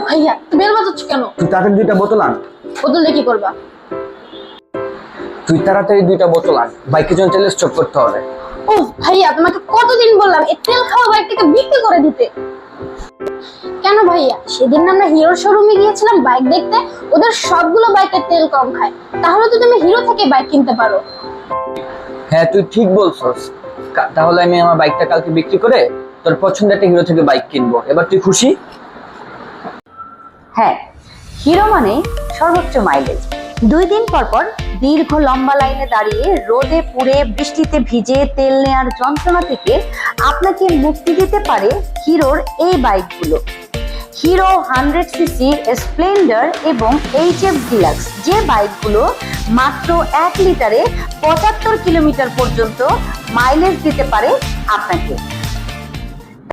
ভাইয়া তুমি বেল বাজাচ্ছ কেন? তুই তাড়াতাড়ি 2টা বোতল আন। বোতলে কি করবা? তুই তাড়াতাড়ি 2টা বোতল আন, বাইকের জন্য তেল স্টক করতে হবে। ও ভাইয়া তোমাকে কতদিন বললাম এই তেল খাওয়া বাইকটাকে বিক্রি করে দিতে। কেন ভাইয়া? সেদিন না আমরা হিরো শোরুমে গিয়েছিলাম বাইক দেখতে, ওদের সবগুলো বাইকের তেল কম খায়। তাহলে তো তুমি হিরো থেকে বাইক কিনতে পারো। হ্যাঁ তুই ঠিক বলছস, তাহলে আমি আমার বাইকটা কালকে বিক্রি করে তোর পছন্দের একটা হিরো থেকে বাইক কিনবো। এবার তুই খুশি? হ্যাঁ, হিরো মানে সর্বোচ্চ মাইলেজ। 2 দিন পর পর দীর্ঘ লম্বা লাইনে দাঁড়িয়ে রোদে পুড়ে বৃষ্টিতে ভিজে তেল নেওয়ার যন্ত্রণা থেকে আপনাকে মুক্তি দিতে পারে হিরোর এই বাইকগুলো। হিরো 100cc স্প্লেন্ডার এবং HF ডিলাক্স, যে বাইকগুলো মাত্র 1 লিটারে 75 কিলোমিটার পর্যন্ত মাইলেজ দিতে পারে আপনাকে।